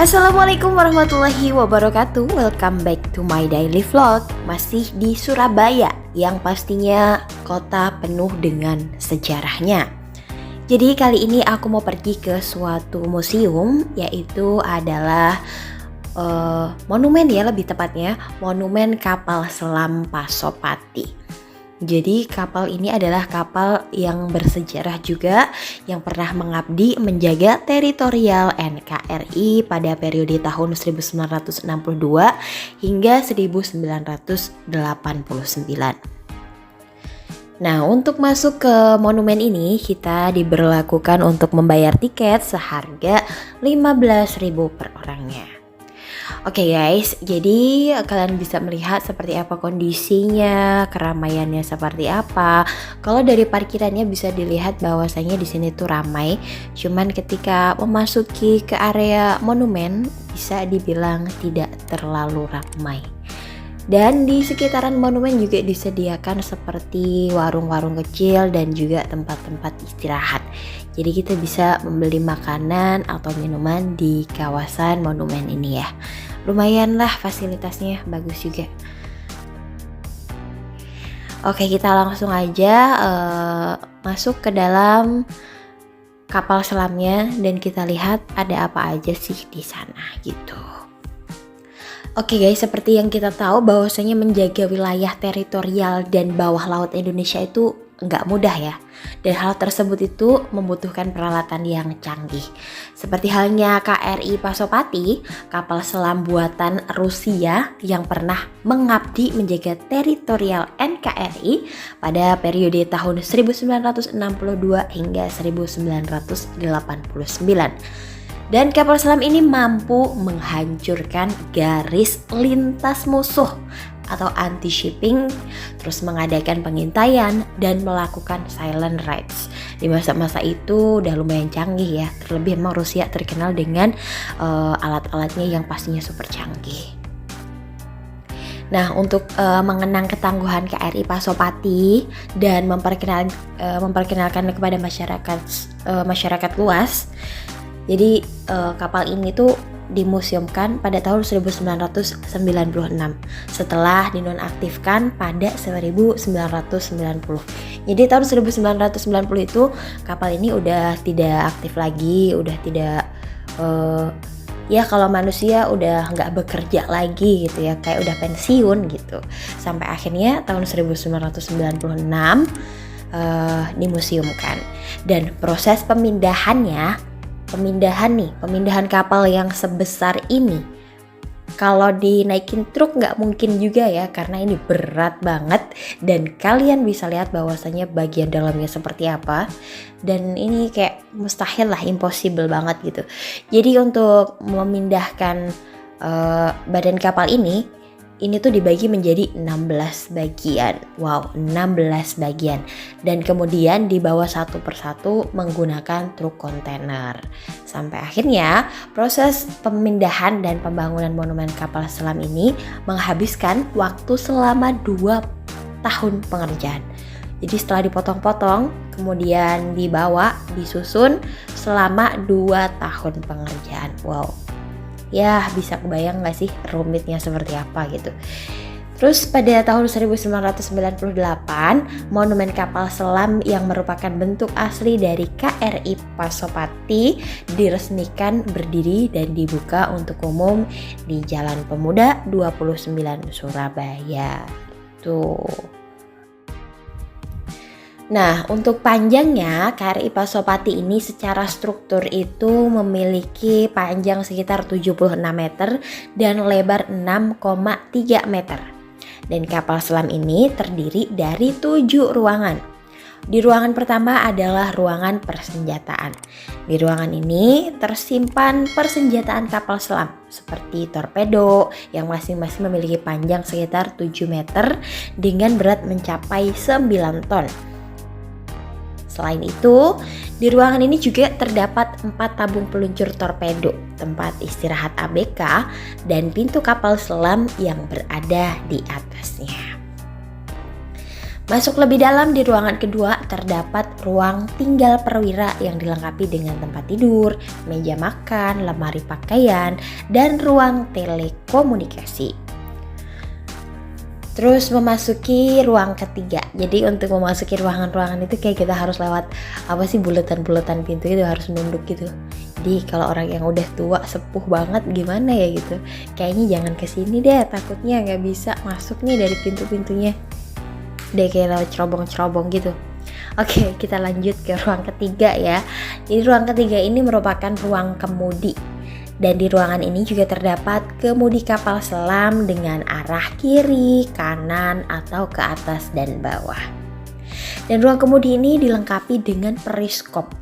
Assalamualaikum warahmatullahi wabarakatuh. Welcome back to my daily vlog. Masih di Surabaya, yang pastinya kota penuh dengan sejarahnya. Jadi kali ini aku mau pergi ke suatu museum, yaitu adalah monumen ya, lebih tepatnya Monumen Kapal Selam Pasopati. Jadi kapal ini adalah kapal yang bersejarah juga, yang pernah mengabdi menjaga teritorial NKRI pada periode tahun 1962 hingga 1989. Nah, untuk masuk ke monumen ini kita diberlakukan untuk membayar tiket seharga 15.000 per orangnya. Oke guys, jadi kalian bisa melihat seperti apa kondisinya, keramaiannya seperti apa. Kalau dari parkirannya bisa dilihat bahwasanya di sini tuh ramai. Cuman ketika memasuki ke area monumen bisa dibilang tidak terlalu ramai. Dan di sekitaran monumen juga disediakan seperti warung-warung kecil dan juga tempat-tempat istirahat. Jadi kita bisa membeli makanan atau minuman di kawasan monumen ini ya. Lumayan lah fasilitasnya, bagus juga. Oke, kita langsung aja masuk ke dalam kapal selamnya dan kita lihat ada apa aja sih di sana gitu. Oke guys, seperti yang kita tahu bahwasanya menjaga wilayah teritorial dan bawah laut Indonesia itu nggak mudah ya. Dan hal tersebut itu membutuhkan peralatan yang canggih. Seperti halnya KRI Pasopati, kapal selam buatan Rusia yang pernah mengabdi menjaga teritorial NKRI pada periode tahun 1962 hingga 1989. Dan kapal selam ini mampu menghancurkan garis lintas musuh atau anti-shipping, terus mengadakan pengintaian dan melakukan silent raids. Di masa-masa itu udah lumayan canggih ya, terlebih memang Rusia terkenal dengan alat-alatnya yang pastinya super canggih. Nah, untuk mengenang ketangguhan KRI Pasopati dan memperkenalkan kepada masyarakat luas. Jadi kapal ini tuh dimuseumkan pada tahun 1996 setelah dinonaktifkan pada 1990. Jadi tahun 1990 itu kapal ini udah tidak aktif lagi, udah tidak ya kalau manusia udah nggak bekerja lagi gitu ya, kayak udah pensiun gitu. Sampai akhirnya tahun 1996 dimuseumkan. Dan proses pemindahan kapal yang sebesar ini kalau dinaikin truk nggak mungkin juga ya, karena ini berat banget dan kalian bisa lihat bahwasanya bagian dalamnya seperti apa, dan ini kayak mustahil lah, impossible banget gitu. Jadi untuk memindahkan badan kapal ini tuh dibagi menjadi 16 bagian. Wow, 16 bagian. Dan kemudian dibawa satu persatu menggunakan truk kontainer. Sampai akhirnya proses pemindahan dan pembangunan monumen kapal selam ini menghabiskan waktu selama 2 tahun pengerjaan. Jadi setelah dipotong-potong, kemudian dibawa, disusun selama 2 tahun pengerjaan. Wow. Ya bisa kebayang gak sih rumitnya seperti apa gitu. Terus pada tahun 1998 monumen kapal selam yang merupakan bentuk asli dari KRI Pasopati diresmikan berdiri dan dibuka untuk umum di Jalan Pemuda 29 Surabaya. Tuh. Nah, untuk panjangnya KRI Pasopati ini secara struktur itu memiliki panjang sekitar 76 meter dan lebar 6,3 meter. Dan kapal selam ini terdiri dari 7 ruangan. Di ruangan pertama adalah ruangan persenjataan. Di ruangan ini tersimpan persenjataan kapal selam seperti torpedo yang masing-masing memiliki panjang sekitar 7 meter dengan berat mencapai 9 ton. Selain itu, di ruangan ini juga terdapat 4 tabung peluncur torpedo, tempat istirahat ABK, dan pintu kapal selam yang berada di atasnya. Masuk lebih dalam, di ruangan kedua terdapat ruang tinggal perwira yang dilengkapi dengan tempat tidur, meja makan, lemari pakaian, dan ruang telekomunikasi. Terus memasuki ruang ketiga. Jadi untuk memasuki ruangan-ruangan itu kayak kita harus lewat bulatan-bulatan pintu itu, harus nunduk gitu. Jadi kalau orang yang udah tua sepuh banget gimana ya gitu, kayaknya jangan kesini deh, takutnya nggak bisa masuk nih dari pintu-pintunya. Deh kayak lewat cerobong-cerobong gitu. Oke, kita lanjut ke ruang ketiga ya. Jadi ruang ketiga ini merupakan ruang kemudi. Dan di ruangan ini juga terdapat kemudi kapal selam dengan arah kiri, kanan, atau ke atas dan bawah. Dan ruang kemudi ini dilengkapi dengan periskop.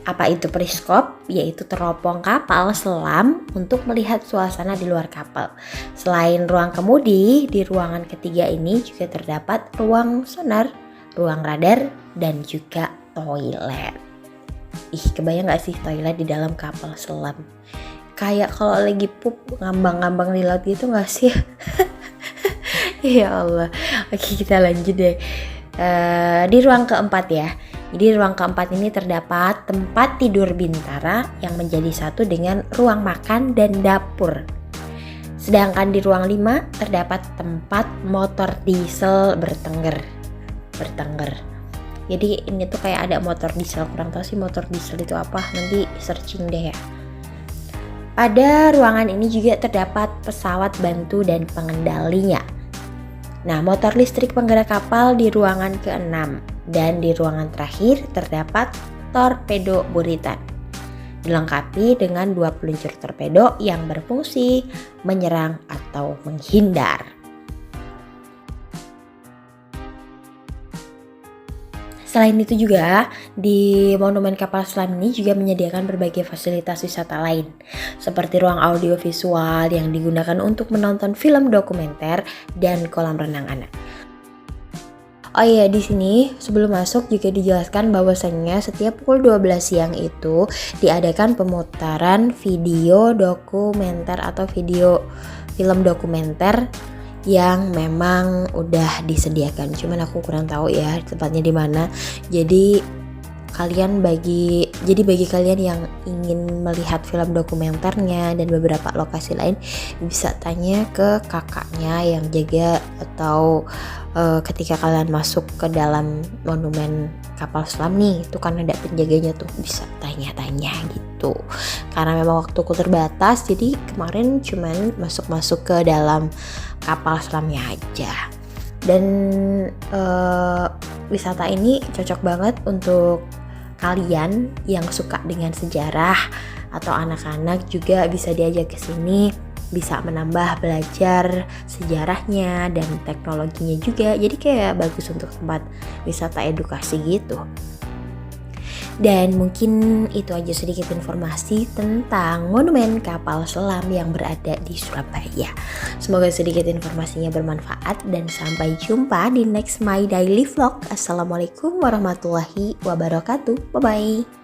Apa itu periskop? Yaitu teropong kapal selam untuk melihat suasana di luar kapal. Selain ruang kemudi, di ruangan ketiga ini juga terdapat ruang sonar, ruang radar, dan juga toilet. Kebayang gak sih toilet di dalam kapal selam? Kayak kalau lagi pup ngambang-ngambang di laut gitu gak sih? Ya Allah. Oke, kita lanjut deh. Di ruang keempat ya. Jadi ruang keempat ini terdapat tempat tidur bintara yang menjadi satu dengan ruang makan dan dapur. Sedangkan di ruang 5 terdapat tempat motor diesel bertengger. Jadi ini tuh kayak ada motor diesel, kurang tahu sih motor diesel itu apa, nanti searching deh ya. Pada ruangan ini juga terdapat pesawat bantu dan pengendalinya. Nah, motor listrik penggerak kapal di ruangan ke-6, dan di ruangan terakhir terdapat torpedo buritan. Dilengkapi dengan 2 peluncur torpedo yang berfungsi menyerang atau menghindar. Selain itu juga, di Monumen Kapal Selam ini juga menyediakan berbagai fasilitas wisata lain, seperti ruang audiovisual yang digunakan untuk menonton film dokumenter dan kolam renang anak. Oh iya, di sini sebelum masuk juga dijelaskan bahwasannya setiap pukul 12 siang itu diadakan pemutaran video dokumenter atau video film dokumenter yang memang udah disediakan. Cuman aku kurang tahu ya tempatnya di mana. Jadi bagi kalian yang ingin melihat film dokumenternya dan beberapa lokasi lain, bisa tanya ke kakaknya yang jaga, atau ketika kalian masuk ke dalam monumen kapal selam nih, itu kan ada penjaganya tuh, bisa tanya-tanya gitu. Karena memang waktuku terbatas, jadi kemarin cuman masuk ke dalam kapal selamnya aja. Dan wisata ini cocok banget untuk kalian yang suka dengan sejarah, atau anak-anak juga bisa diajak ke sini, bisa menambah belajar sejarahnya dan teknologinya juga. Jadi kayak bagus untuk tempat wisata edukasi gitu. Dan mungkin itu aja sedikit informasi tentang Monumen Kapal Selam yang berada di Surabaya. Semoga sedikit informasinya bermanfaat, dan sampai jumpa di next My Daily Vlog. Assalamualaikum warahmatullahi wabarakatuh. Bye-bye.